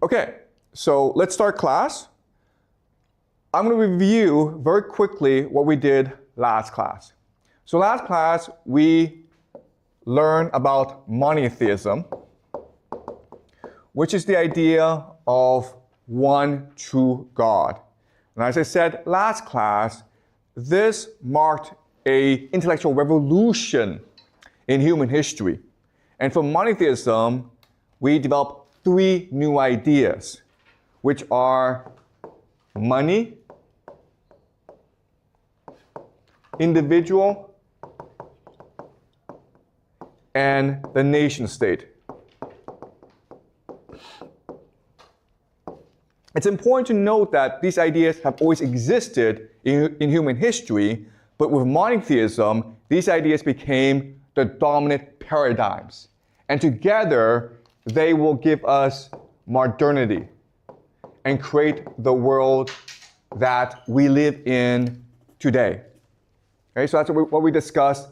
Okay, so let's start class. I'm going to review very quickly what we did last class. So last class, we learned about monotheism, which is the idea of one true God. And as I said last class, this marked an intellectual revolution in human history. And from monotheism, we developed three new ideas, which are money, individual, and the nation state. It's important to note that these ideas have always existed in human history, but with monotheism, these ideas became the dominant paradigms. And together, they will give us modernity and create the world that we live in today. Okay, so that's what we discussed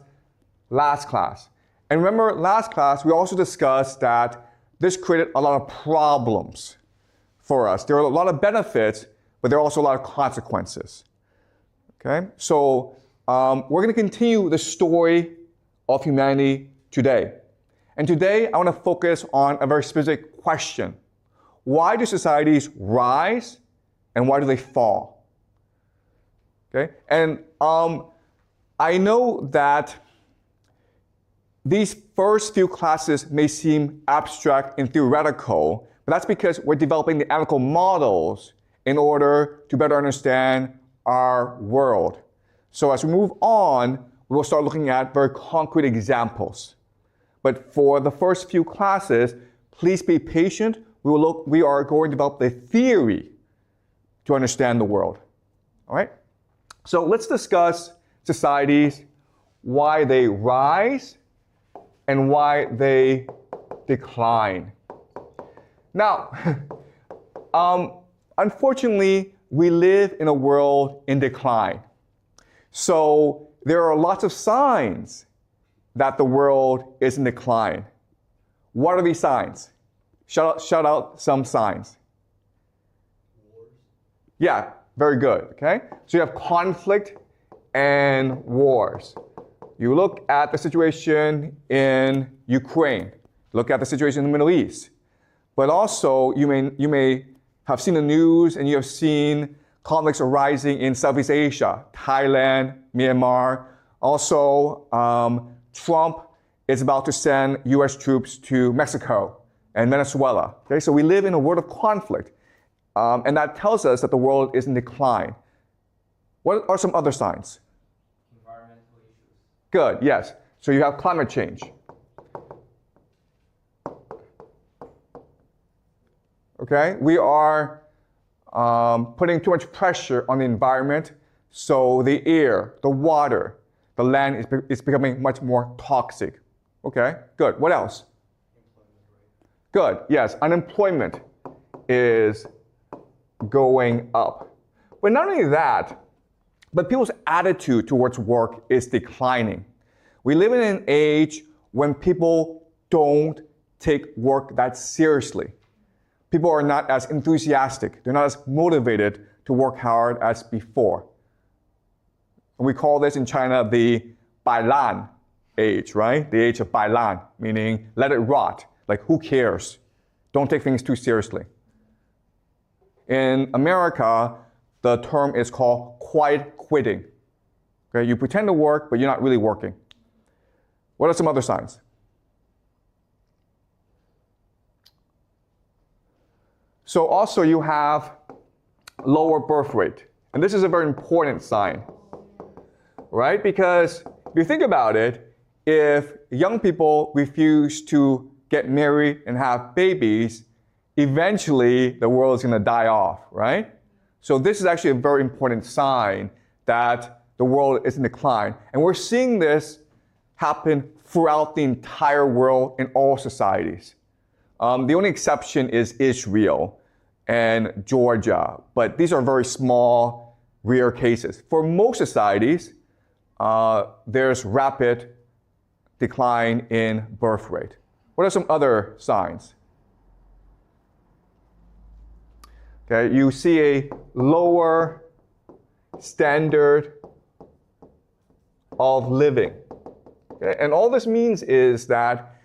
last class. And remember, last class, we also discussed that this created a lot of problems for us. There are a lot of benefits, but there are also a lot of consequences. Okay, so we're going to continue the story of humanity today. And today, I want to focus on a very specific question. Why do societies rise and why do they fall? Okay, and I know that these first few classes may seem abstract and theoretical, but that's because we're developing the analytical models in order to better understand our world. So as we move on, we will start looking at very concrete examples. But for the first few classes, please be patient. We are going to develop the theory to understand the world. All right? So let's discuss societies, why they rise, and why they decline. Now, unfortunately, we live in a world in decline. So there are lots of signs that the world is in decline. What are these signs? Shout out some signs. Wars. Yeah, very good, okay? So you have conflict and wars. You look at the situation in Ukraine, look at the situation in the Middle East. But also, you may have seen the news and you have seen conflicts arising in Southeast Asia, Thailand, Myanmar. Also, Trump is about to send US troops to Mexico and Venezuela. Okay, so we live in a world of conflict. And that tells us that the world is in decline. What are some other signs? Environmental issues. Good, yes. So you have climate change. Okay, we are putting too much pressure on the environment, so the air, the water, the land is becoming much more toxic. Okay, good. What else? Good, yes. Unemployment is going up. But not only that, but people's attitude towards work is declining. We live in an age when people don't take work that seriously. People are not as enthusiastic. They're not as motivated to work hard as before. And we call this in China the Bailan age, right? The age of Bailan, meaning let it rot. Like, who cares? Don't take things too seriously. In America, the term is called quiet quitting. Okay, you pretend to work, but you're not really working. What are some other signs? So also you have lower birth rate. And this is a very important sign, right? Because if you think about it, if young people refuse to get married and have babies, eventually the world is going to die off, right? So this is actually a very important sign that the world is in decline. And we're seeing this happen throughout the entire world in all societies. The only exception is Israel and Georgia, but these are very small, rare cases. For most societies, there's rapid decline in birth rate. What are some other signs? Okay, you see a lower standard of living. Okay? And all this means is that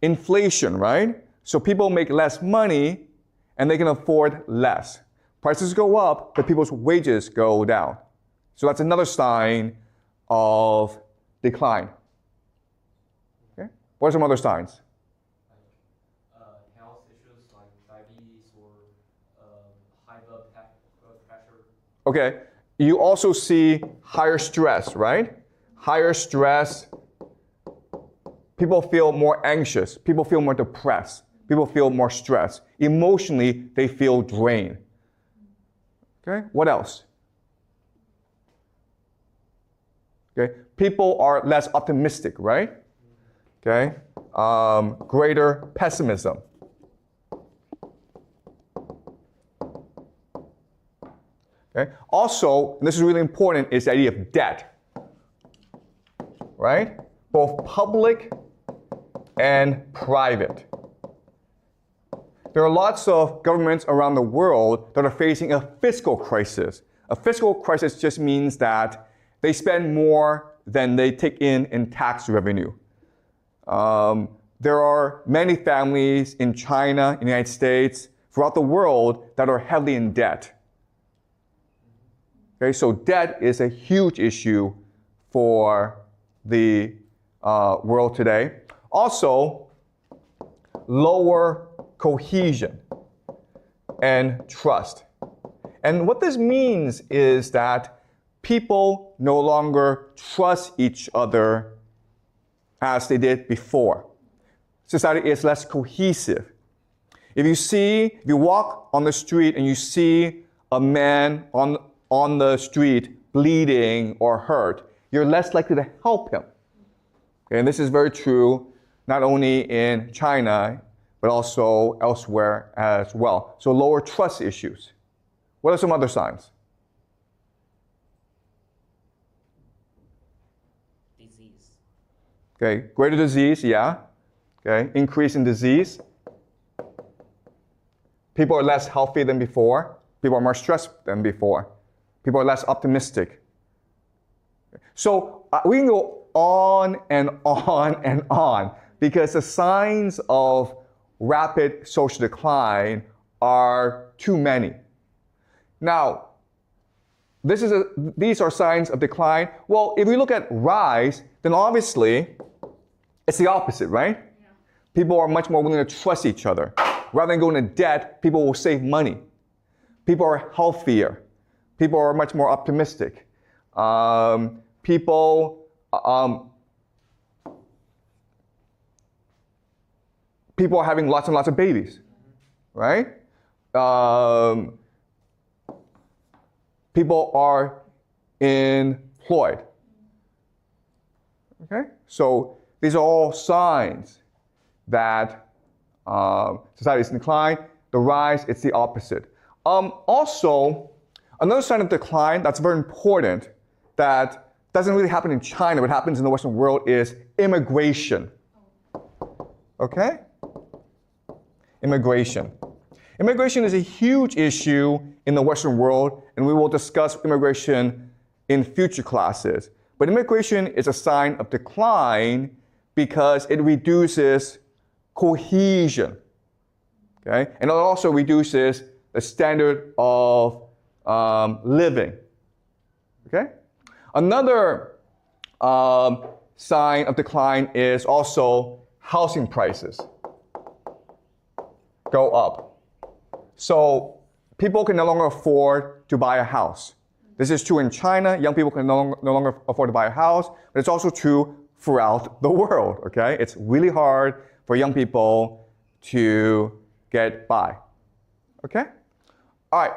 inflation, right? So people make less money and they can afford less. Prices go up, but people's wages go down. So that's another sign of decline. Okay? What are some other signs? Health issues like diabetes or high blood pressure. Okay, you also see higher stress, right? Higher stress, people feel more anxious, people feel more depressed, people feel more stressed. Emotionally, they feel drained. Okay, what else? Okay, people are less optimistic, right? Okay, greater pessimism. Okay, also, and this is really important, is the idea of debt, right? Both public and private. There are lots of governments around the world that are facing a fiscal crisis. A fiscal crisis just means that they spend more than they take in tax revenue. There are many families in China, in the United States, throughout the world that are heavily in debt. Okay, so debt is a huge issue for the world today. Also, lower cohesion and trust. And what this means is that people no longer trust each other as they did before. Society is less cohesive. If you walk on the street and you see a man on the street bleeding or hurt, you're less likely to help him. Okay, and this is very true not only in China, but also elsewhere as well. So lower trust issues. What are some other signs? Disease. Okay, greater disease, yeah. Okay, increase in disease. People are less healthy than before. People are more stressed than before. People are less optimistic. So we can go on and on and on because the signs of rapid social decline are too many. Now, these are signs of decline. Well, if we look at rise, then obviously it's the opposite, right? Yeah. People are much more willing to trust each other. Rather than going into debt, people will save money. People are healthier. People are much more optimistic. People are having lots and lots of babies, right? People are employed. Okay? So these are all signs that society is in decline. The rise, it's the opposite. Also, another sign of decline that's very important that doesn't really happen in China, but happens in the Western world is immigration. Okay? Immigration. Immigration is a huge issue in the Western world, and we will discuss immigration in future classes. But immigration is a sign of decline because it reduces cohesion. Okay? And it also reduces the standard of living. Okay? Another sign of decline is also housing prices go up. So people can no longer afford to buy a house. This is true in China. Young people can no longer afford to buy a house, but it's also true throughout the world. Okay? It's really hard for young people to get by. Okay? All right.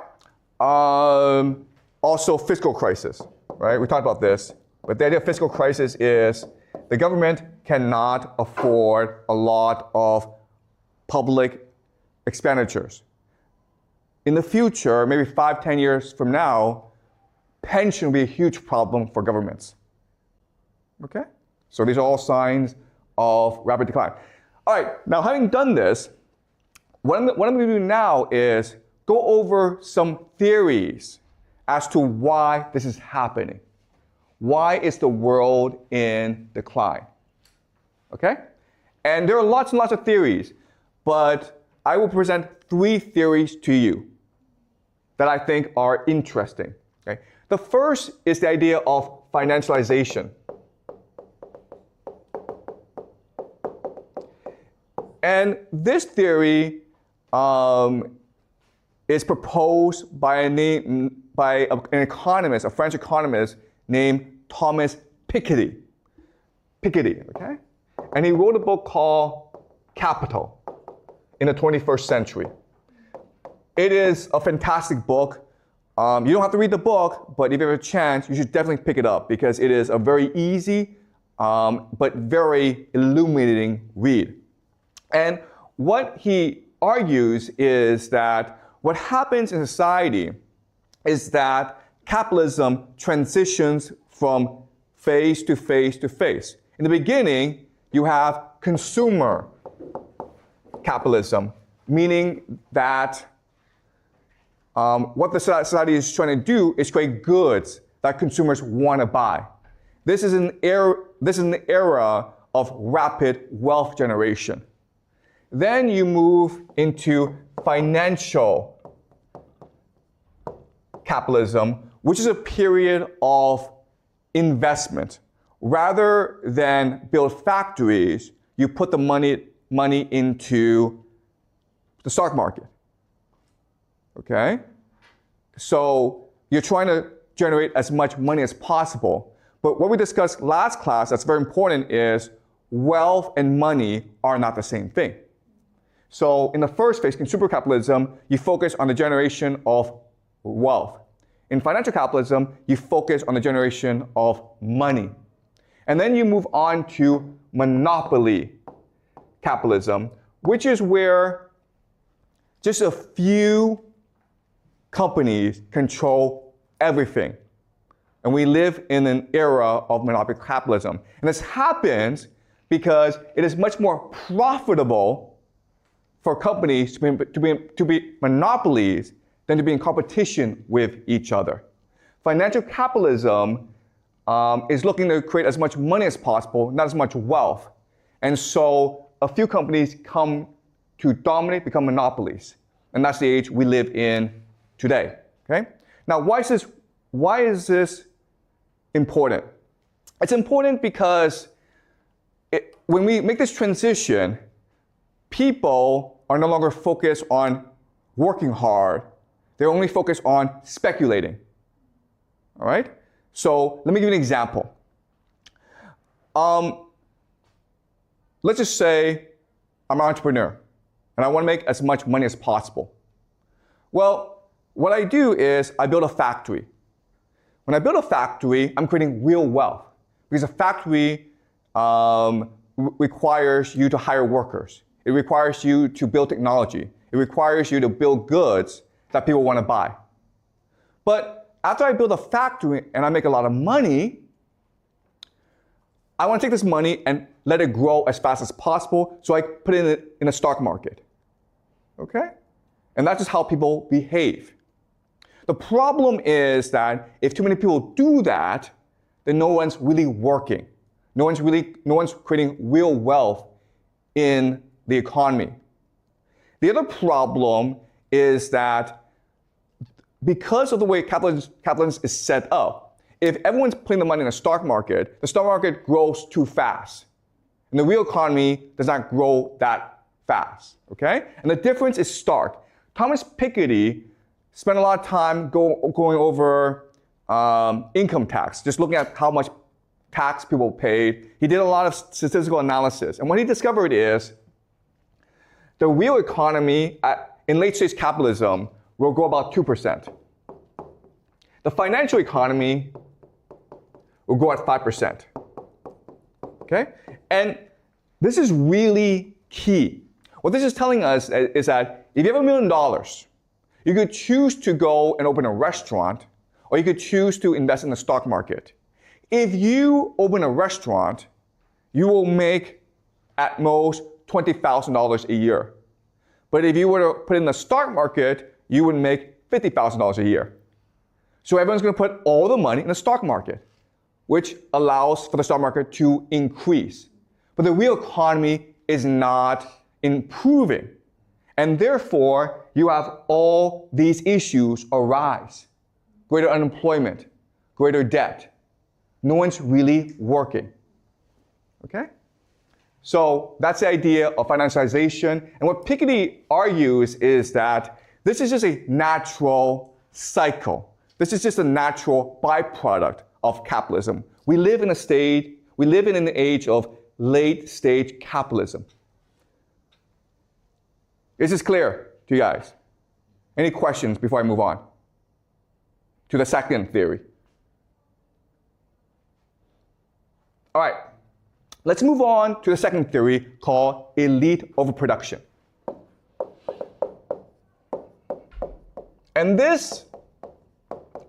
Also, fiscal crisis. Right? We talked about this. But the idea of fiscal crisis is the government cannot afford a lot of public expenditures. In the future, maybe 5-10 years from now, pension will be a huge problem for governments. Okay? So these are all signs of rapid decline. All right, now having done this, what I'm going to do now is go over some theories as to why this is happening. Why is the world in decline? Okay? And there are lots and lots of theories, but I will present 3 theories to you that I think are interesting. Okay? The first is the idea of financialization. And this theory is proposed by an economist, a French economist named Thomas Piketty. Okay? And he wrote a book called Capital in the 21st century. It is a fantastic book. You don't have to read the book, but if you have a chance, you should definitely pick it up because it is a very easy but very illuminating read. And what he argues is that what happens in society is that capitalism transitions from phase to phase to phase. In the beginning, you have consumer capitalism, meaning that what the society is trying to do is create goods that consumers want to buy. This is an era of rapid wealth generation. Then you move into financial capitalism, which is a period of investment. Rather than build factories, you put the money into the stock market. Okay? So you're trying to generate as much money as possible. But what we discussed last class that's very important is wealth and money are not the same thing. So in the first phase, consumer capitalism, you focus on the generation of wealth. In financial capitalism, you focus on the generation of money. And then you move on to monopoly capitalism, which is where just a few companies control everything. And we live in an era of monopoly capitalism. And this happens because it is much more profitable for companies to be monopolies than to be in competition with each other. Financial capitalism is looking to create as much money as possible, not as much wealth. And so a few companies come to dominate, become monopolies. And that's the age we live in today. Okay? Now, why is this important? It's important because when we make this transition, people are no longer focused on working hard. They're only focused on speculating. All right? So let me give you an example. Let's just say I'm an entrepreneur and I want to make as much money as possible. Well, what I do is I build a factory. When I build a factory, I'm creating real wealth because a factory requires you to hire workers. It requires you to build technology. It requires you to build goods that people want to buy. But after I build a factory and I make a lot of money, I want to take this money and let it grow as fast as possible, so I put it in a stock market. Okay? And that's just how people behave. The problem is that if too many people do that, then no one's really working. No one's creating real wealth in the economy. The other problem is that because of the way capitalism is set up, if everyone's putting the money in the stock market grows too fast. And the real economy does not grow that fast, okay? And the difference is stark. Thomas Piketty spent a lot of time going over income tax, just looking at how much tax people paid. He did a lot of statistical analysis. And what he discovered is the real economy in late-stage capitalism will grow about 2%. The financial economy will grow at 5%. Okay? And this is really key. What this is telling us is that if you have $1 million, you could choose to go and open a restaurant, or you could choose to invest in the stock market. If you open a restaurant, you will make at most $20,000 a year. But if you were to put in the stock market, you would make $50,000 a year. So everyone's going to put all the money in the stock market, which allows for the stock market to increase. But the real economy is not improving. And therefore, you have all these issues arise. Greater unemployment, greater debt. No one's really working. Okay? So that's the idea of financialization. And what Piketty argues is that this is just a natural cycle. This is just a natural byproduct of capitalism. We live in an age of late stage capitalism. Is this clear to you guys? Any questions before I move on to the second theory? All right, let's move on to the second theory called elite overproduction. And this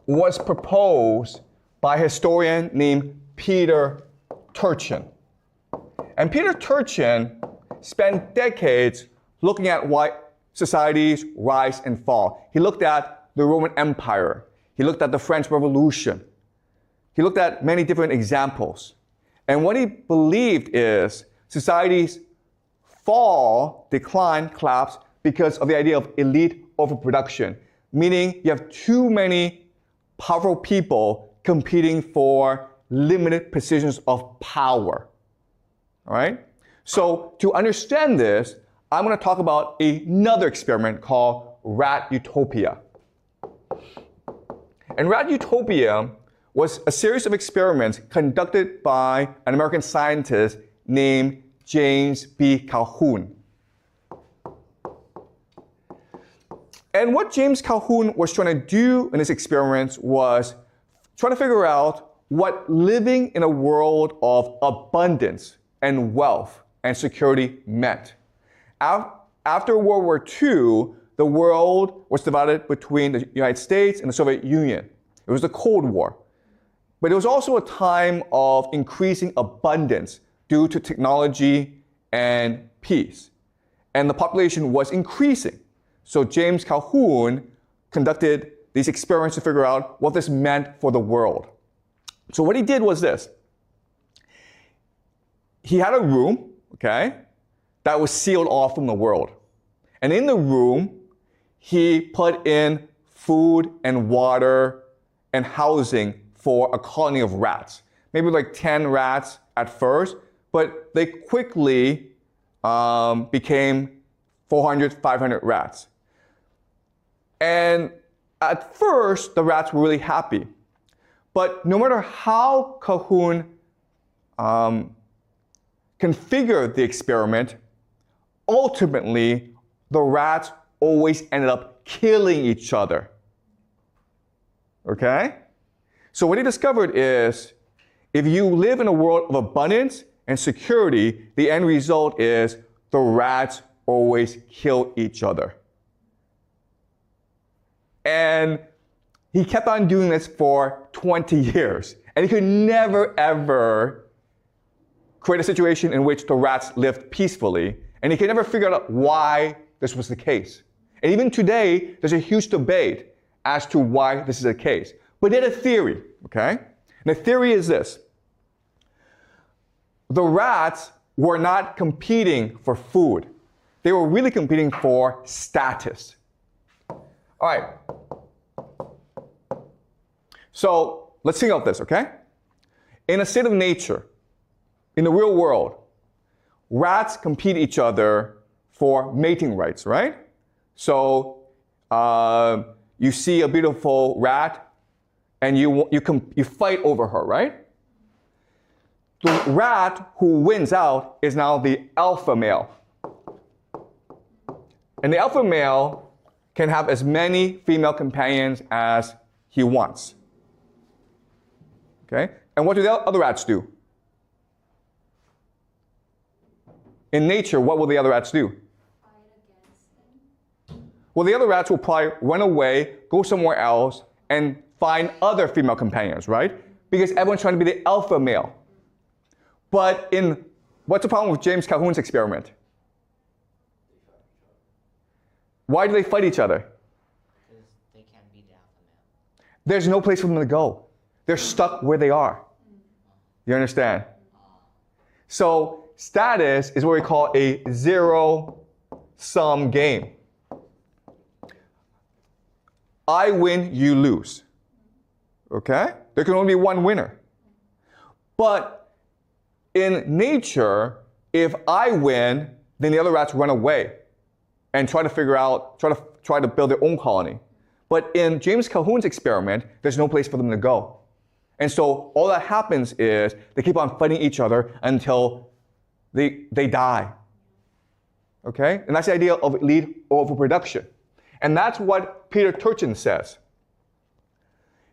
was proposed by a historian named Peter Turchin. And Peter Turchin spent decades looking at why societies rise and fall. He looked at the Roman Empire. He looked at the French Revolution. He looked at many different examples. And what he believed is societies fall, decline, collapse because of the idea of elite overproduction, meaning you have too many powerful people competing for limited positions of power. All right? So to understand this, I'm going to talk about another experiment called rat utopia. And rat utopia was a series of experiments conducted by an American scientist named James B. Calhoun. And what James Calhoun was trying to do in his experiments was trying to figure out what living in a world of abundance and wealth and security meant. After World War II, the world was divided between the United States and the Soviet Union. It was the Cold War. But it was also a time of increasing abundance due to technology and peace. And the population was increasing. So James Calhoun conducted these experiments to figure out what this meant for the world. So what he did was this. He had a room, okay, that was sealed off from the world. And in the room, he put in food and water and housing for a colony of rats. Maybe like 10 rats at first, but they quickly became 400, 500 rats. And at first, the rats were really happy. But no matter how Calhoun configured the experiment, ultimately, the rats always ended up killing each other. Okay? So what he discovered is, if you live in a world of abundance and security, the end result is the rats always kill each other. And he kept on doing this for 20 years. And he could never, ever create a situation in which the rats lived peacefully. And he could never figure out why this was the case. And even today, there's a huge debate as to why this is the case. But he had a theory, okay? And the theory is this. The rats were not competing for food. They were really competing for status. All right. So let's think of this, okay? In a state of nature, in the real world, rats compete each other for mating rights, right? So you see a beautiful rat, and you fight over her, right? The rat who wins out is now the alpha male. And the alpha male can have as many female companions as he wants. Okay? And what do the other rats do? In nature, what will the other rats do? Fight against him. Well, the other rats will probably run away, go somewhere else, and find other female companions, right? Because everyone's trying to be the alpha male. But what's the problem with James Calhoun's experiment? Why do they fight each other? there's no place for them to go. They're stuck where they are. You understand? So status is what we call a zero-sum game. I win, you lose. Okay? There can only be one winner. But in nature, if I win, then the other rats run away and try to build their own colony. But in James Calhoun's experiment, there's no place for them to go. And so all that happens is they keep on fighting each other until they die. Okay? And that's the idea of elite overproduction. And that's what Peter Turchin says.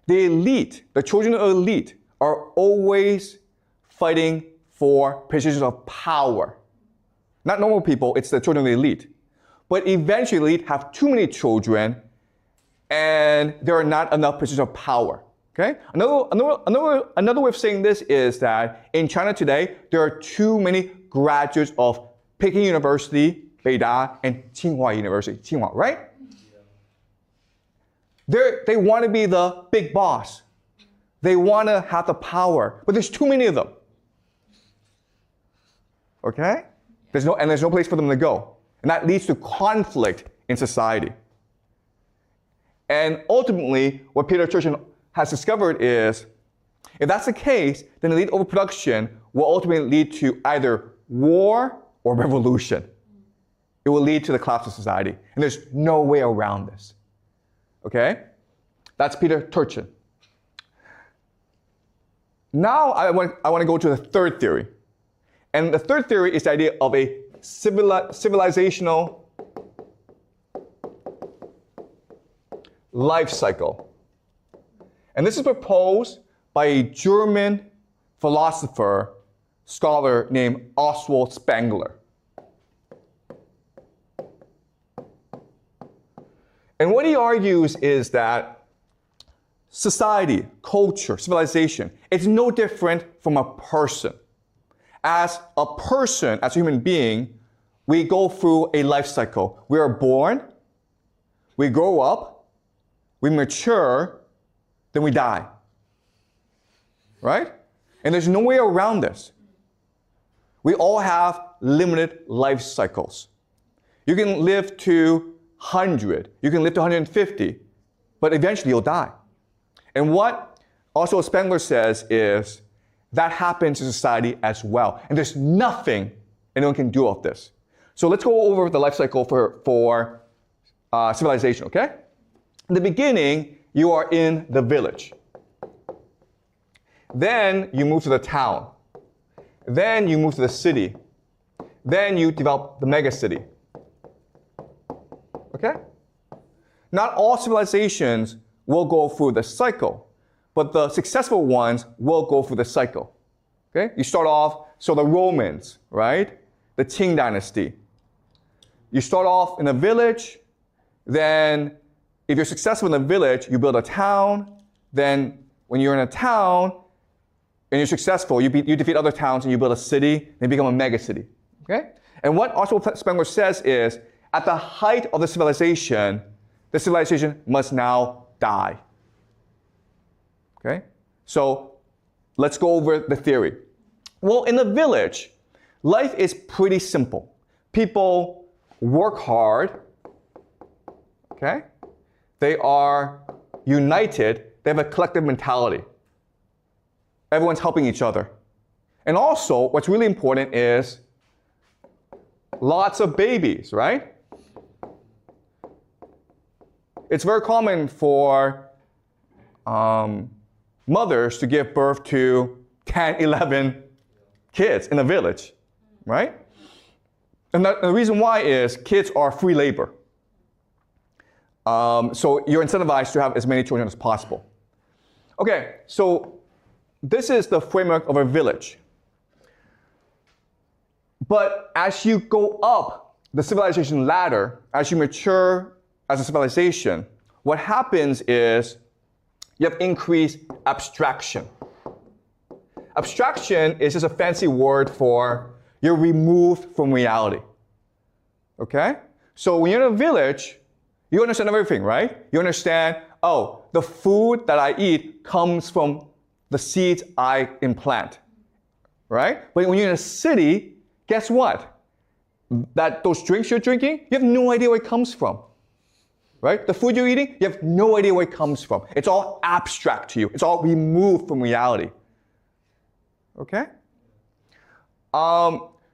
The elite, the children of the elite, are always fighting for positions of power. Not normal people, it's the children of the elite. But eventually, the elite have too many children, and there are not enough positions of power. Okay? Another way of saying this is that in China today, there are too many graduates of Peking University, Beida, and Tsinghua University, Tsinghua, right? They want to be the big boss. They want to have the power, but there's too many of them. Okay? There's no place for them to go. And that leads to conflict in society. And ultimately, what Peter Turchin has discovered is, if that's the case, then elite overproduction will ultimately lead to either war or revolution. It will lead to the collapse of society. And there's no way around this. Okay? That's Peter Turchin. Now I want to go to the third theory. And the third theory is the idea of a civilizational life cycle. And this is proposed by a German philosopher, scholar named Oswald Spengler. And what he argues is that society, culture, civilization, it's no different from a person. As a person, as a human being, we go through a life cycle. We are born, we grow up, we mature, then we die. Right? And there's no way around this. We all have limited life cycles. You can live to 100, you can live to 150, but eventually you'll die. And what also Spengler says is that happens in society as well. And there's nothing anyone can do about this. So let's go over the life cycle for civilization, okay? In the beginning, you are in the village. Then you move to the town. Then you move to the city. Then you develop the megacity. Okay? Not all civilizations will go through the cycle, but the successful ones will go through the cycle. Okay? You start off, so the Romans, right? The Qing dynasty. You start off in a village, then if you're successful in the village, you build a town, then when you're in a town, and you're successful, you defeat other towns and you build a city, and you become a megacity. Okay? And what Oswald Spengler says is, at the height of the civilization must now die. Okay? So let's go over the theory. Well, in the village, life is pretty simple. People work hard. Okay? They are united. They have a collective mentality. Everyone's helping each other. And also, what's really important is lots of babies, right? It's very common for mothers to give birth to 10, 11 kids in a village, right? And the reason why is kids are free labor. So you're incentivized to have as many children as possible. Okay, so this is the framework of a village. But as you go up the civilization ladder, as you mature as a civilization, what happens is you have increased abstraction. Abstraction is just a fancy word for you're removed from reality. Okay? So when you're in a village, you understand everything, right? You understand, oh, the food that I eat comes from the seeds I implant, right? But when you're in a city, guess what? Those drinks you're drinking, you have no idea where it comes from, right? The food you're eating, you have no idea where it comes from. It's all abstract to you. It's all removed from reality, okay?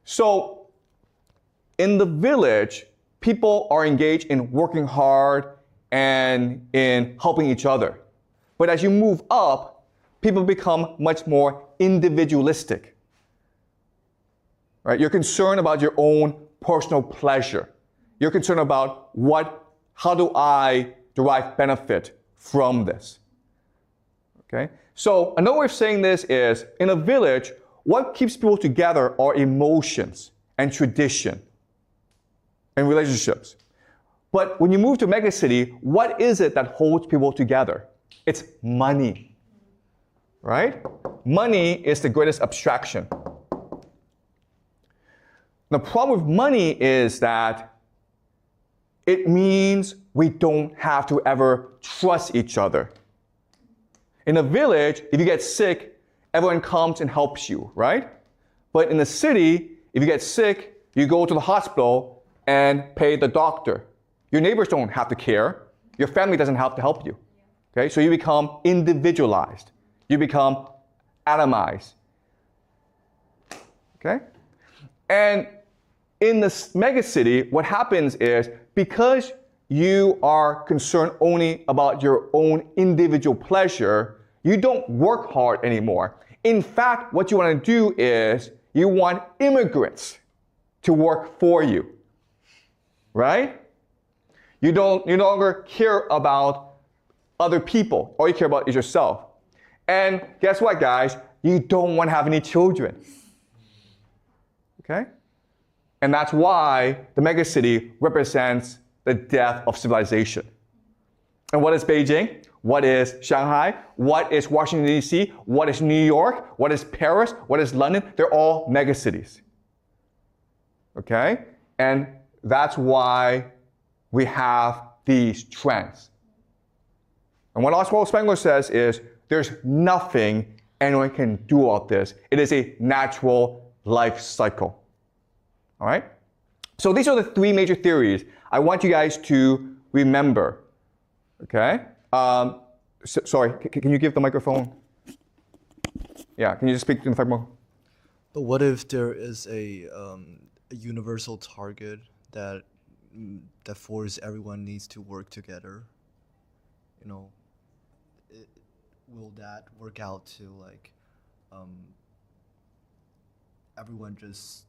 So in the village, people are engaged in working hard and in helping each other. But as you move up, people become much more individualistic, right? You're concerned about your own personal pleasure. You're concerned about how do I derive benefit from this, okay? So another way of saying this is, in a village, what keeps people together are emotions and tradition and relationships. But when you move to a megacity, what is it that holds people together? It's money, right? Money is the greatest abstraction. The problem with money is that it means we don't have to ever trust each other. In a village, if you get sick, everyone comes and helps you, right? But in the city, if you get sick, you go to the hospital and pay the doctor. Your neighbors don't have to care. Your family doesn't have to help you. Okay? So you become individualized. You become atomized. Okay? And in this megacity, what happens is, because you are concerned only about your own individual pleasure, you don't work hard anymore. In fact, what you want to do is you want immigrants to work for you, right? You no longer care about other people. All you care about is yourself. And guess what, guys? You don't want to have any children, okay? And that's why the megacity represents the death of civilization. And what is Beijing? What is Shanghai? What is Washington, D.C.? What is New York? What is Paris? What is London? They're all megacities. Okay? And that's why we have these trends. And what Oswald Spengler says is, there's nothing anyone can do about this. It is a natural life cycle. All right? So these are the three major theories I want you guys to remember. Okay? Sorry, can you give the microphone? Yeah, can you just speak to the microphone? But what if there is a universal target that forces everyone needs to work together? You know, will that work out to like everyone just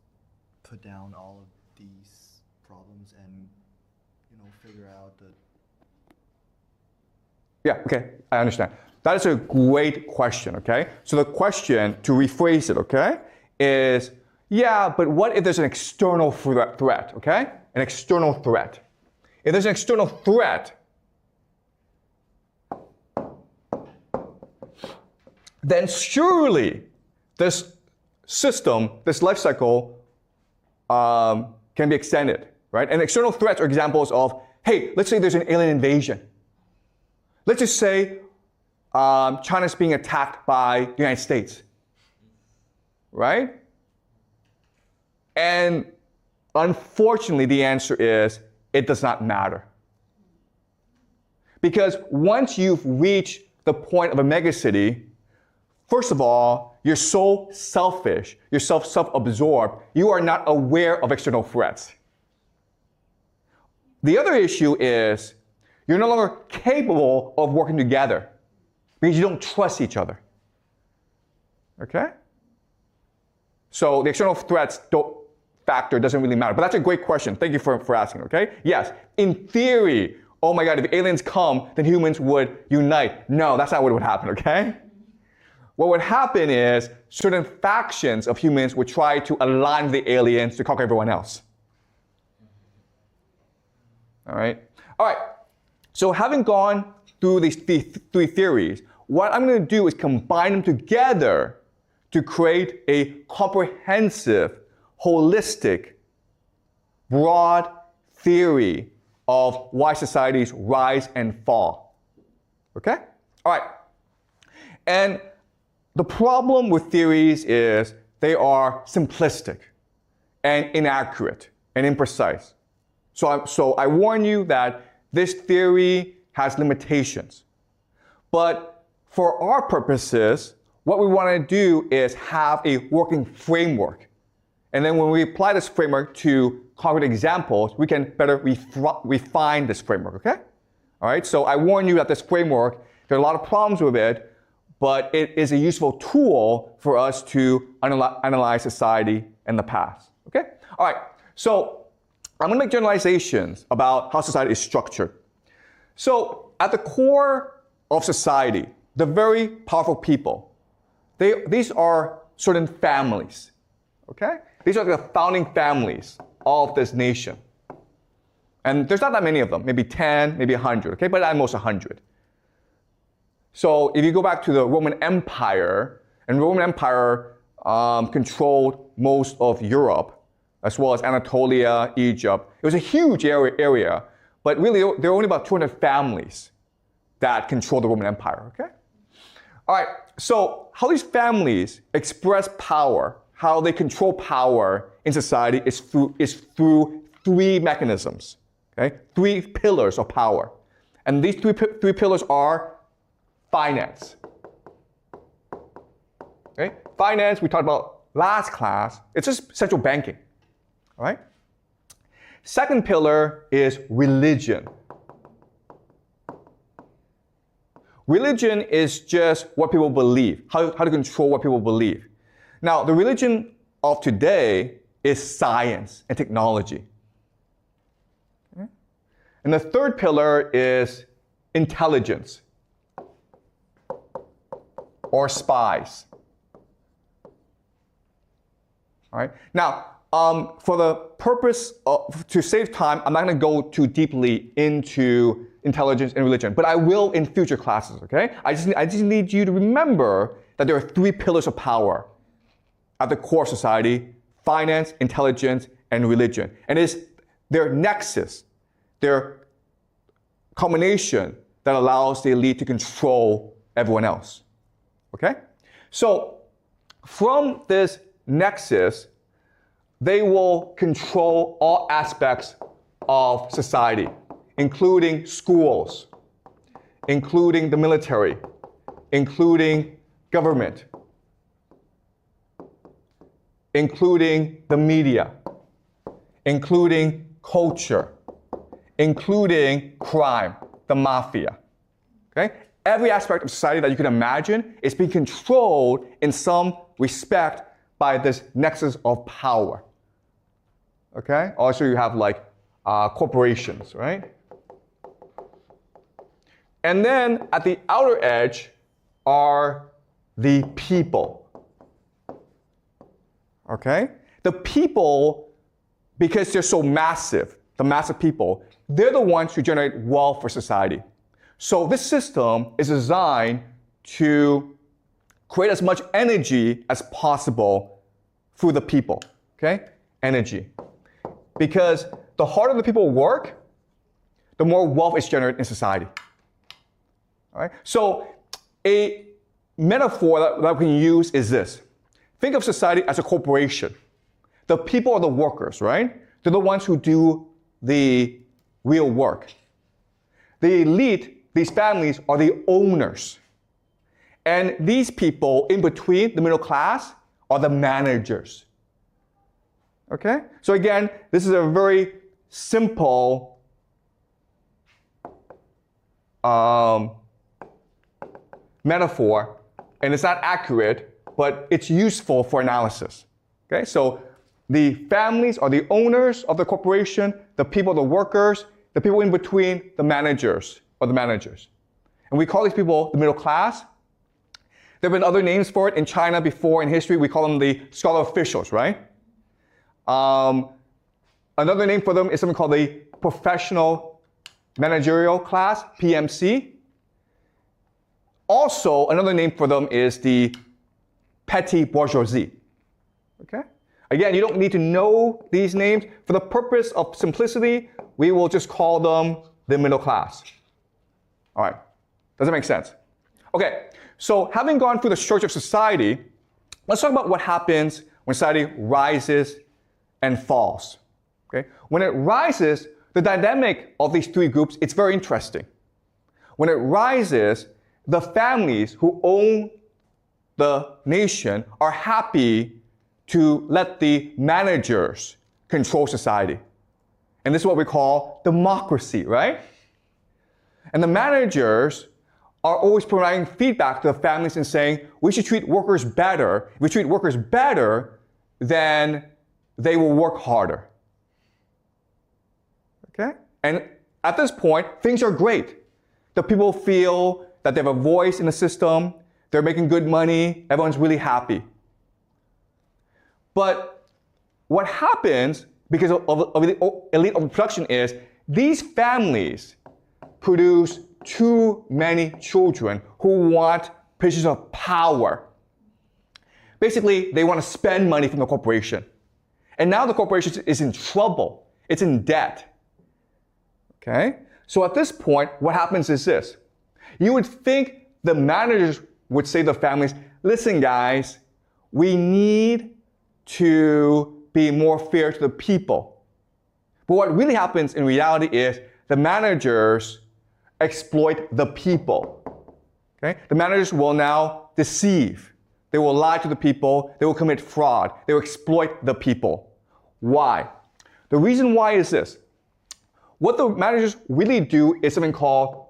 put down all of these problems and figure out the... Yeah, okay, I understand. That is a great question, okay? So the question, to rephrase it, okay, is, yeah, but what if there's an external threat, okay? An external threat. If there's an external threat, then surely this system, this life cycle, can be extended, right? And external threats are examples of, hey, let's say there's an alien invasion. Let's just say China's being attacked by the United States, right? And unfortunately, the answer is, it does not matter. Because once you've reached the point of a megacity, first of all, you're so selfish, you're self-absorbed, you are not aware of external threats. The other issue is, you're no longer capable of working together because you don't trust each other. Okay? So the external threats factor doesn't really matter. But that's a great question. Thank you for asking, okay? Yes, in theory, oh my God, if aliens come, then humans would unite. No, that's not what would happen, okay? What would happen is certain factions of humans would try to align with the aliens to conquer everyone else. All right? All right. So having gone through these three theories, what I'm going to do is combine them together to create a comprehensive, holistic, broad theory of why societies rise and fall. Okay? All right. And the problem with theories is they are simplistic and inaccurate and imprecise. So I warn you that this theory has limitations. But for our purposes, what we want to do is have a working framework. And then when we apply this framework to concrete examples, we can better refine this framework, okay? All right, so I warn you that this framework, there are a lot of problems with it, but it is a useful tool for us to analyze society in the past, okay? All right, so I'm going to make generalizations about how society is structured. So at the core of society, the very powerful people, these are certain families, okay? These are the founding families of this nation. And there's not that many of them, maybe 10, maybe 100, okay? But at most 100. So if you go back to the Roman Empire, and the Roman Empire controlled most of Europe, as well as Anatolia, Egypt. It was a huge area, but really there were only about 200 families that controlled the Roman Empire, okay? All right, so how these families express power, how they control power in society is through three mechanisms, okay? Three pillars of power. And these three pillars are finance. Okay? Finance, we talked about last class, it's just central banking, all right? Second pillar is religion. Religion is just what people believe, how to control what people believe. Now, the religion of today is science and technology. Okay? And the third pillar is intelligence or spies. All right. Now, for the purpose to save time, I'm not going to go too deeply into intelligence and religion, but I will in future classes. Okay. I just need you to remember that there are three pillars of power at the core of society: finance, intelligence, and religion. And it's their nexus, their combination that allows the elite to control everyone else. Okay? So from this nexus, they will control all aspects of society, including schools, including the military, including government, including the media, including culture, including crime, the mafia. Okay? Every aspect of society that you can imagine is being controlled in some respect by this nexus of power. Okay? Also, you have like corporations, right? And then at the outer edge are the people. Okay? The people, because they're so massive, the massive people, they're the ones who generate wealth for society. So this system is designed to create as much energy as possible through the people, okay? Energy. Because the harder the people work, the more wealth is generated in society. All right? So a metaphor that we can use is this. Think of society as a corporation. The people are the workers, right? They're the ones who do the real work. The elite, these families, are the owners. And these people in between, the middle class, are the managers. Okay? So again, this is a very simple metaphor, and it's not accurate, but it's useful for analysis. Okay? So the families are the owners of the corporation, the people are the workers, the people in between, the managers, are the managers. And we call these people the middle class. There have been other names for it in China before in history. We call them the scholar officials, right? Another name for them is something called the professional managerial class, PMC. Also, another name for them is the petty bourgeoisie. Okay? Again, you don't need to know these names. For the purpose of simplicity, we will just call them the middle class. All right. Does that make sense? Okay, so having gone through the structure of society, let's talk about what happens when society rises and falls. Okay? When it rises, the dynamic of these three groups, it's very interesting. When it rises, the families who own the nation are happy to let the managers control society. And this is what we call democracy, right? And the managers are always providing feedback to the families and saying, we should treat workers better. If we treat workers better, then they will work harder. Okay? And at this point, things are great. The people feel that they have a voice in the system, they're making good money, everyone's really happy. But what happens because of the elite overproduction is these families produce too many children who want positions of power. Basically, they want to spend money from the corporation. And now the corporation is in trouble. It's in debt. Okay? So at this point, what happens is this. You would think the managers would say to the families, listen guys, we need to be more fair to the people. But what really happens in reality is the managers exploit the people. Okay? The managers will now deceive. They will lie to the people. They will commit fraud. They will exploit the people. Why? The reason why is this. What the managers really do is something called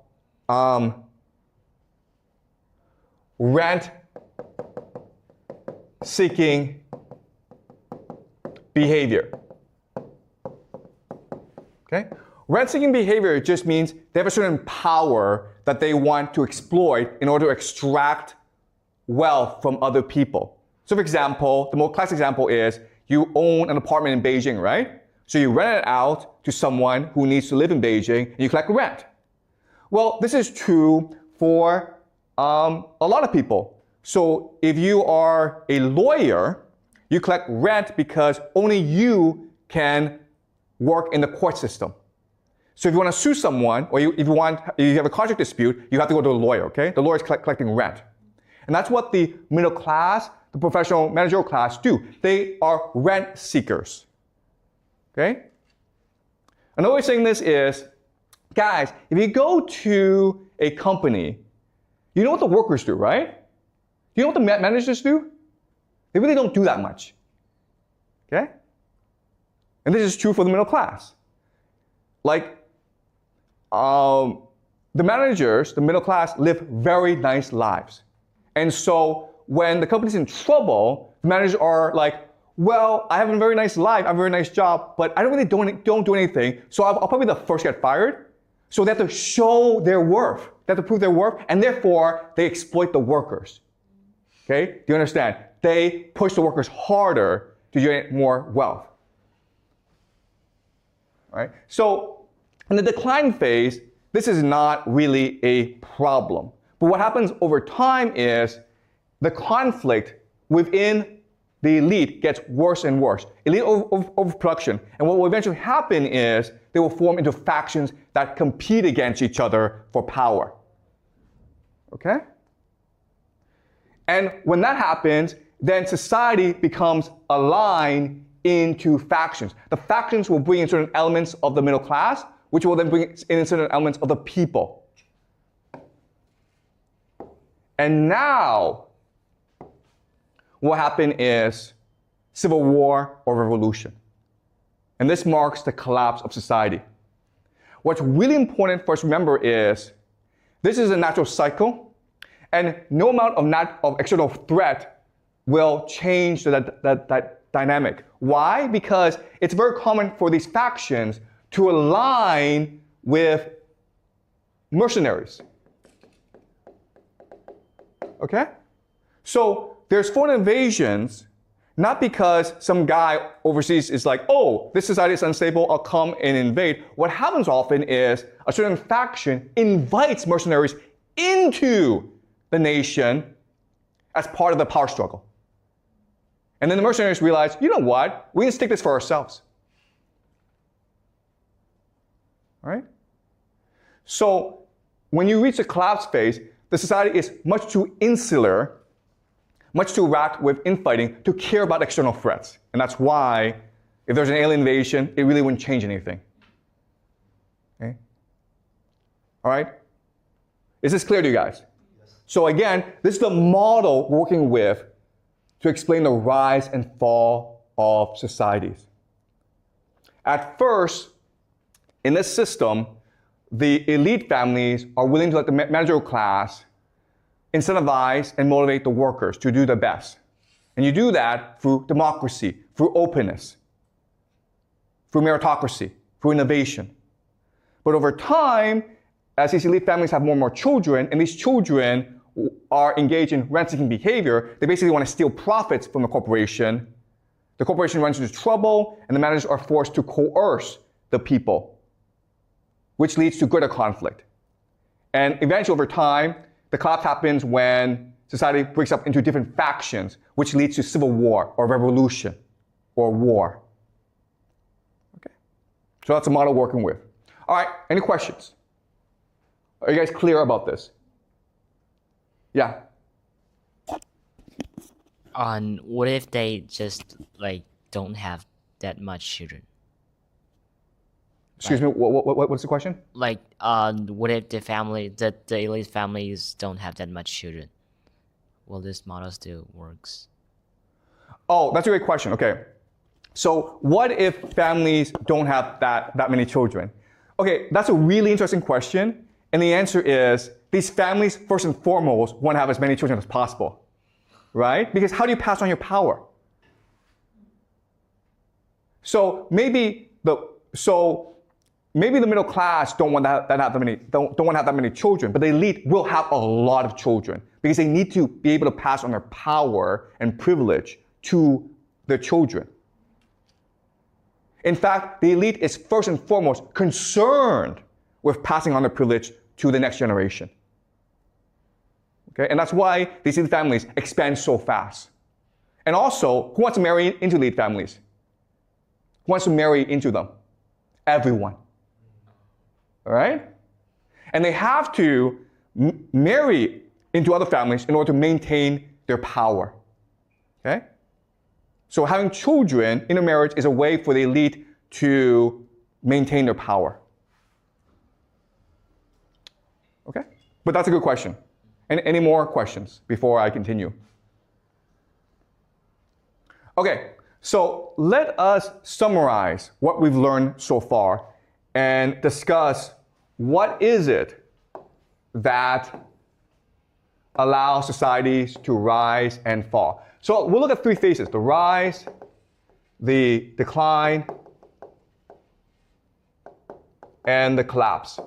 rent-seeking behavior. Okay? Rent-seeking behavior just means they have a certain power that they want to exploit in order to extract wealth from other people. So for example, the most classic example is you own an apartment in Beijing, right? So you rent it out to someone who needs to live in Beijing and you collect rent. Well, this is true for a lot of people. So if you are a lawyer, you collect rent because only you can work in the court system. So if you want to sue someone, or if you have a contract dispute, you have to go to a lawyer, okay? The lawyer is collecting rent. And that's what the middle class, the professional managerial class do. They are rent seekers, okay? Another way of saying this is, guys, if you go to a company, you know what the workers do, right? You know what the managers do? They really don't do that much, okay? And this is true for the middle class. Like, the managers, the middle class, live very nice lives. And so when the company's in trouble, the managers are like, well, I have a very nice life, I have a very nice job, but I don't really don't do anything, so I'll probably be the first to get fired. So they have to show their worth. They have to prove their worth, and therefore, they exploit the workers. Okay? Do you understand? They push the workers harder to generate more wealth. All right? So in the decline phase, this is not really a problem. But what happens over time is the conflict within the elite gets worse and worse. Elite overproduction. And what will eventually happen is they will form into factions that compete against each other for power. Okay? And when that happens, then society becomes aligned into factions. The factions will bring in certain elements of the middle class, which will then bring in certain elements of the people. And now, what happens is civil war or revolution. And this marks the collapse of society. What's really important for us to remember is this is a natural cycle, and no amount of external threat will change that dynamic. Why? Because it's very common for these factions to align with mercenaries. Okay? So there's foreign invasions, not because some guy overseas is like, oh, this society is unstable, I'll come and invade. What happens often is a certain faction invites mercenaries into the nation as part of the power struggle. And then the mercenaries realize, you know what? We can take this for ourselves. All right? So when you reach the collapse phase, the society is much too insular, much too wrapped with infighting to care about external threats. And that's why, if there's an alien invasion, it really wouldn't change anything. Okay? All right? Is this clear to you guys? Yes. So again, this is the model we're working with to explain the rise and fall of societies. At first, in this system, the elite families are willing to let the managerial class incentivize and motivate the workers to do their best. And you do that through democracy, through openness, through meritocracy, through innovation. But over time, as these elite families have more and more children, and these children are engaged in rent-seeking behavior, they basically want to steal profits from the corporation. The corporation runs into trouble, and the managers are forced to coerce the people, which leads to greater conflict. And eventually, over time, the collapse happens when society breaks up into different factions, which leads to civil war or revolution or war. Okay, so that's a model we're working with. All right, any questions? Are you guys clear about this? Yeah. What if they just don't have that much children? Excuse me, what's the question? What if the elite families don't have that much children? Will this model still works? Oh, that's a great question. Okay. So what if families don't have that many children? Okay, that's a really interesting question. And the answer is, these families, first and foremost, want to have as many children as possible. Right? Because how do you pass on your power? So maybe the middle class don't want to have that many children, but the elite will have a lot of children because they need to be able to pass on their power and privilege to their children. In fact, the elite is first and foremost concerned with passing on their privilege to the next generation. Okay? And that's why these elite families expand so fast. And also, who wants to marry into elite families? Who wants to marry into them? Everyone. All right? And they have to marry into other families in order to maintain their power. Okay? So having children in a marriage is a way for the elite to maintain their power. Okay? But that's a good question. Any more questions before I continue? Okay, so let us summarize what we've learned so far and discuss what is it that allows societies to rise and fall. So we'll look at three phases: the rise, the decline, and the collapse.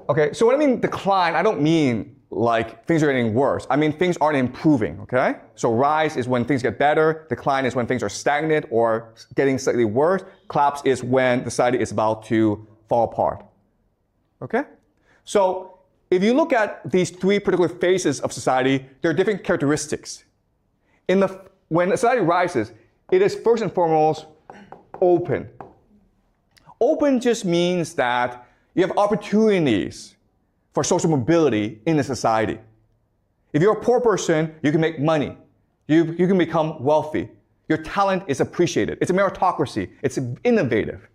Okay, so when I mean decline, I don't mean like things are getting worse. I mean things aren't improving, okay? So rise is when things get better, decline is when things are stagnant or getting slightly worse, collapse is when society is about to fall apart, okay? So if you look at these three particular phases of society, there are different characteristics. When a society rises, it is first and foremost open. Open just means that you have opportunities for social mobility in the society. If you're a poor person, you can make money. You can become wealthy. Your talent is appreciated. It's a meritocracy. It's innovative.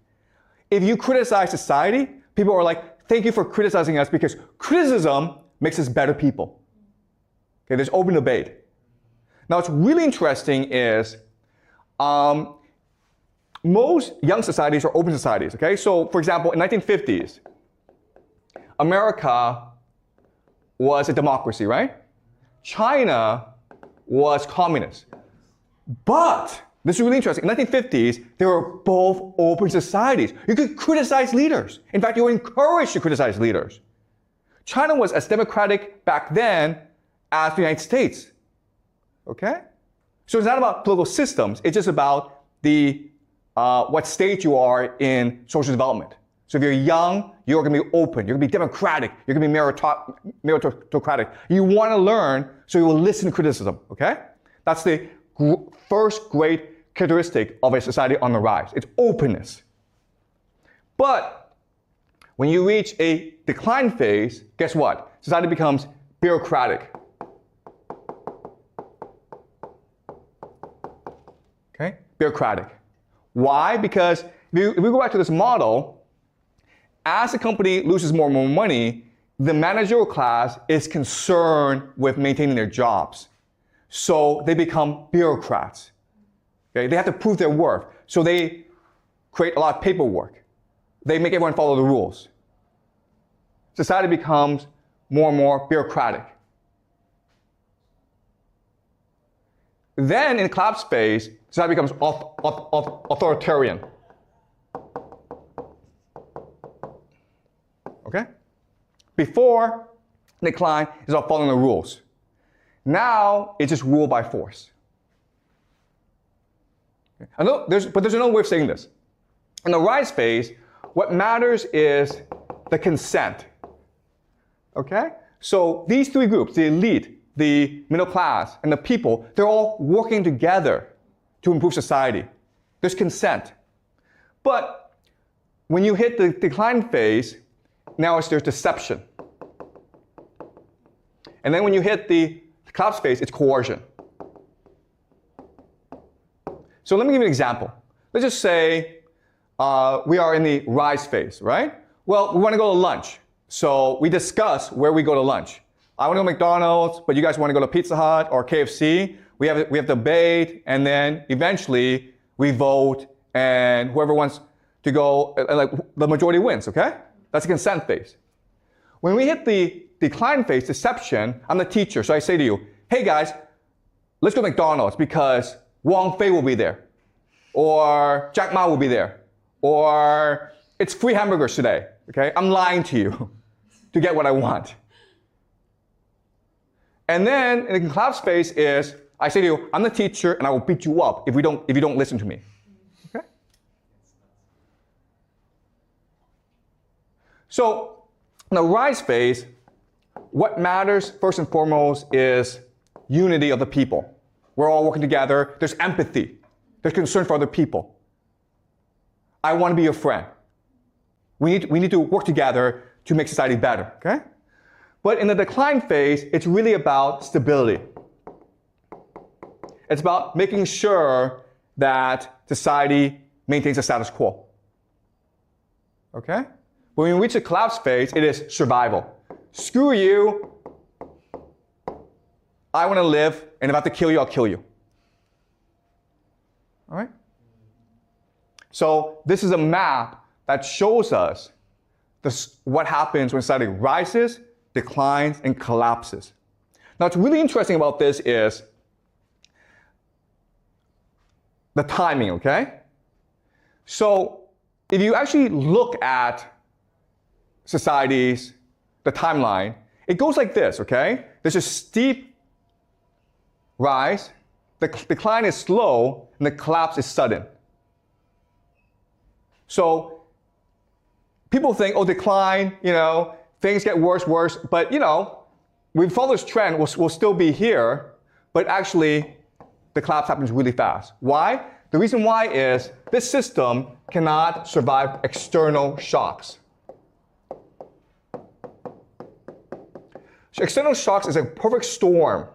If you criticize society, people are like, thank you for criticizing us because criticism makes us better people. Okay, there's open debate. Now, what's really interesting is most young societies are open societies, okay? So, for example, in 1950s, America was a democracy, right? China was communist. But, this is really interesting, in the 1950s, they were both open societies. You could criticize leaders. In fact, you were encouraged to criticize leaders. China was as democratic back then as the United States, okay? So it's not about political systems, it's just about what stage you are in social development. So if you're young, you're going to be open, you're going to be democratic, you're going to be meritocratic. You want to learn, so you will listen to criticism, okay? That's the first great characteristic of a society on the rise. It's openness. But When you reach a decline phase, guess what? Society becomes bureaucratic. Okay? Bureaucratic. Why? Because if we go back to this model, as the company loses more and more money, the managerial class is concerned with maintaining their jobs. So they become bureaucrats. Okay? They have to prove their worth. So they create a lot of paperwork. They make everyone follow the rules. Society becomes more and more bureaucratic. Then in the collapse phase, society becomes authoritarian. Okay? Before decline, it's all following the rules. Now it's just rule by force. Okay? But there's another way of saying this. In the rise phase, what matters is the consent. Okay? So these three groups, the elite, the middle class, and the people, they're all working together to improve society. There's consent. But when you hit the decline phase, now there's deception. And then when you hit the collapse phase, it's coercion. So let me give you an example. Let's just say we are in the rise phase, right? Well, we want to go to lunch. So we discuss where we go to lunch. I want to go to McDonald's, but you guys want to go to Pizza Hut or KFC. We have debate, and then eventually we vote, and whoever wants to go, like the majority wins, okay? That's the consent phase. When we hit the decline phase, deception, I'm the teacher, so I say to you, hey guys, let's go to McDonald's because Wang Fei will be there, or Jack Ma will be there, or it's free hamburgers today, okay? I'm lying to you to get what I want. And then in the collapse phase is, I say to you, I'm the teacher and I will beat you up if you don't listen to me. Okay? So in the rise phase, what matters first and foremost is unity of the people. We're all working together. There's empathy. There's concern for other people. I want to be your friend. We need to work together to make society better. Okay? But in the decline phase, it's really about stability. It's about making sure that society maintains a status quo. Okay? When we reach the collapse phase, it is survival. Screw you. I want to live, and if I have to kill you, I'll kill you. All right? So this is a map that shows us what happens when society rises, declines, and collapses. Now, what's really interesting about this is the timing, okay? So if you actually look at societies, the timeline, it goes like this, okay? There's a steep rise, the decline is slow, and the collapse is sudden. So people think, oh, decline, things get worse, but we follow this trend, we'll still be here, but actually the collapse happens really fast. Why? The reason why is this system cannot survive external shocks. So external shocks is a perfect storm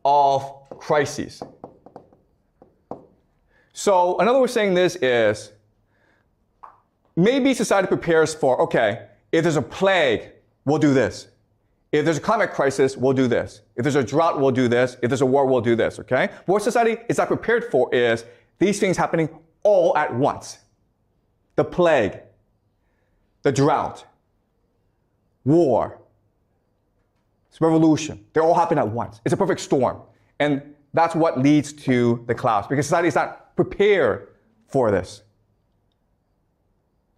of crises. So another way of saying this is, maybe society prepares for, okay, if there's a plague, we'll do this. If there's a climate crisis, we'll do this. If there's a drought, we'll do this. If there's a war, we'll do this, okay? But what society is not prepared for is these things happening all at once. The plague, the drought, war, revolution, they all happen at once. It's a perfect storm. And that's what leads to the collapse, because society is not prepared for this.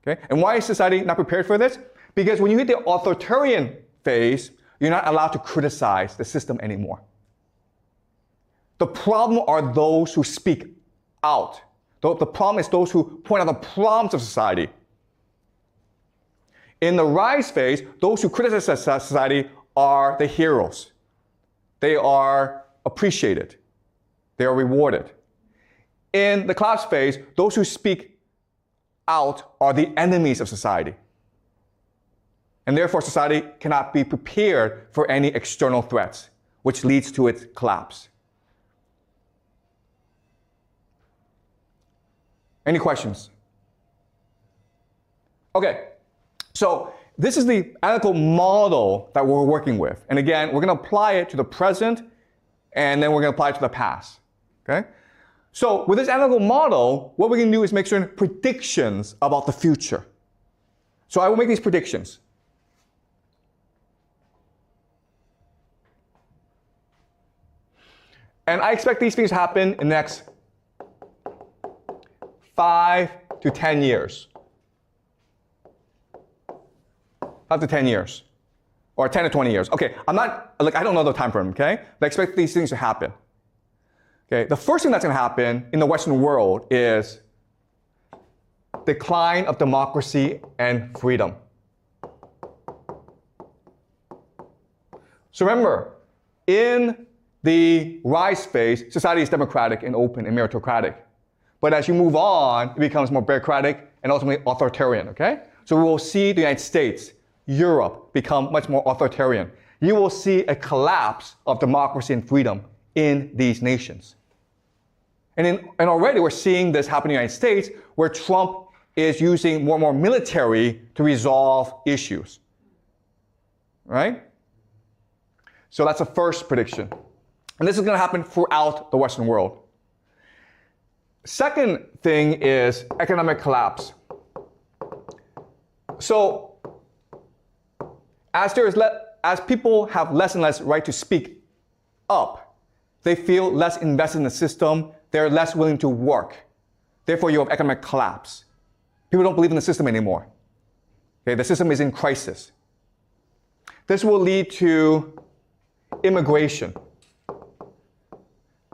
Okay? And why is society not prepared for this? Because when you hit the authoritarian phase, you're not allowed to criticize the system anymore. The problem are those who speak out. The problem is those who point out the problems of society. In the rise phase, those who criticize society are the heroes. They are appreciated. They are rewarded. In the collapse phase, those who speak out are the enemies of society. And therefore, society cannot be prepared for any external threats, which leads to its collapse. Any questions? Okay, so this is the analytical model that we're working with. And again, we're going to apply it to the present, and then we're going to apply it to the past. Okay? So with this analytical model, what we can do is make certain predictions about the future. So I will make these predictions. And I expect these things to happen in the next 5 to 10 years. 5 to 10 years. Or 10 to 20 years. Okay, I don't know the time frame, okay? But I expect these things to happen. Okay, the first thing that's going to happen in the Western world is decline of democracy and freedom. So remember, in the rise phase, society is democratic and open and meritocratic. But as you move on, it becomes more bureaucratic and ultimately authoritarian, okay? So we will see the United States, Europe become much more authoritarian. You will see a collapse of democracy and freedom in these nations. And already we're seeing this happen in the United States, where Trump is using more and more military to resolve issues. Right? So that's the first prediction. And this is going to happen throughout the Western world. Second thing is economic collapse. So as people have less and less right to speak up, they feel less invested in the system, they're less willing to work. Therefore, you have economic collapse. People don't believe in the system anymore. Okay, the system is in crisis. This will lead to immigration.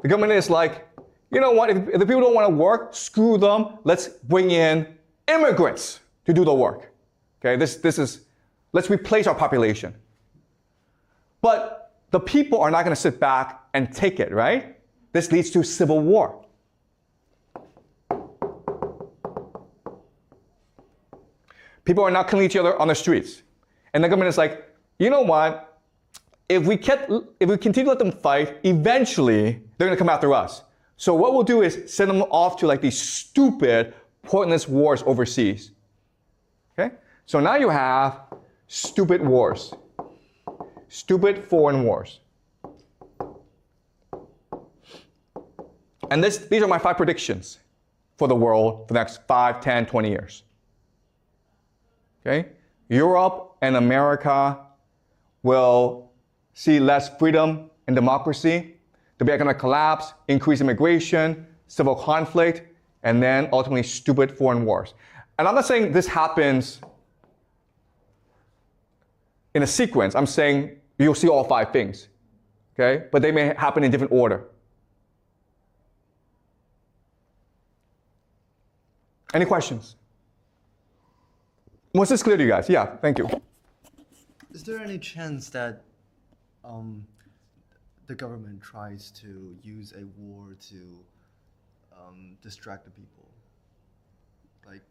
The government is like, you know what, if the people don't want to work, screw them, let's bring in immigrants to do the work. Okay, let's replace our population. But the people are not going to sit back and take it, right? This leads to civil war. People are not killing each other on the streets. And the government is like, you know what? If we continue to let them fight, eventually they're going to come after us. So what we'll do is send them off to like these stupid, pointless wars overseas. Okay? So now you have stupid wars. Stupid foreign wars. And these are my 5 predictions for the world for the next 5, 10, 20 years. Okay? Europe and America will see less freedom and democracy. There'll be economic collapse, increased immigration, civil conflict, and then ultimately stupid foreign wars. And I'm not saying this happens in a sequence. I'm saying you'll see all 5 things. Okay? But they may happen in different order. Any questions? Was this clear to you guys? Yeah, thank you. Is there any chance that the government tries to use a war to distract the people? Like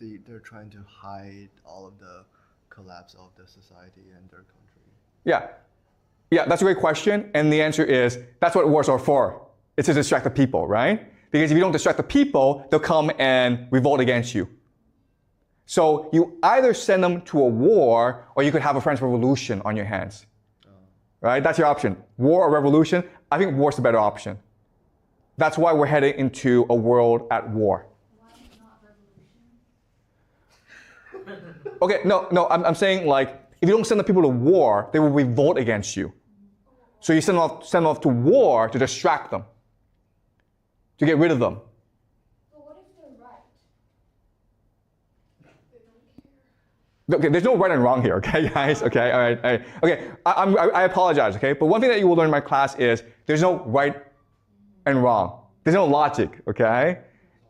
they're trying to hide all of the collapse of the society and their country? Yeah, that's a great question. And the answer is, that's what wars are for. It's to distract the people, right? Because if you don't distract the people, they'll come and revolt against you. So you either send them to a war, or you could have a French Revolution on your hands. Right? That's your option. War or revolution? I think war's the better option. That's why we're heading into a world at war. Why not revolution? Okay, no, I'm saying like, if you don't send the people to war, they will revolt against you. So you send them off to war to distract them, to get rid of them. But what if they're right? They don't care. Okay, there's no right and wrong here, okay, guys? Okay, all right. Okay, I apologize, okay? But one thing that you will learn in my class is there's no right and wrong. There's no logic, okay?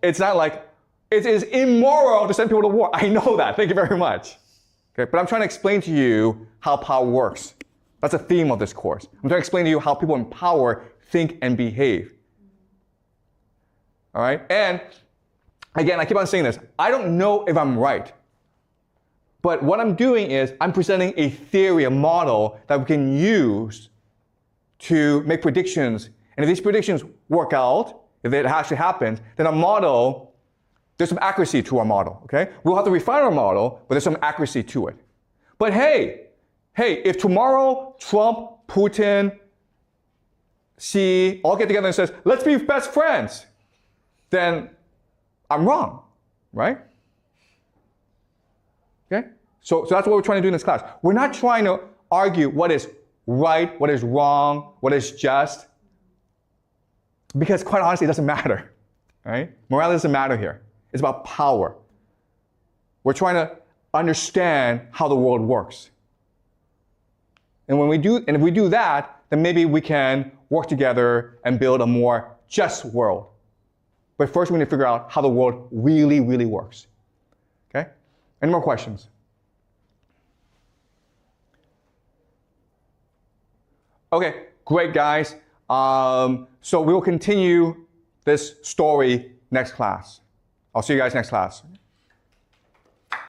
It's not like, it is immoral to send people to war. I know that, thank you very much. Okay, but I'm trying to explain to you how power works. That's the theme of this course. I'm trying to explain to you how people in power think and behave. All right, and again, I keep on saying this. I don't know if I'm right. But what I'm doing is I'm presenting a theory, a model that we can use to make predictions. And if these predictions work out, if it actually happens, then our model, there's some accuracy to our model, okay? We'll have to refine our model, but there's some accuracy to it. But hey, if tomorrow Trump, Putin, Xi all get together and says, let's be best friends, then I'm wrong, right? Okay? So that's what we're trying to do in this class. We're not trying to argue what is right, what is wrong, what is just, because quite honestly, it doesn't matter, right? Morality doesn't matter here. It's about power. We're trying to understand how the world works. And if we do that, then maybe we can work together and build a more just world. But first we need to figure out how the world really, really works. Okay? Any more questions? Okay, great guys. So we'll continue this story next class. I'll see you guys next class.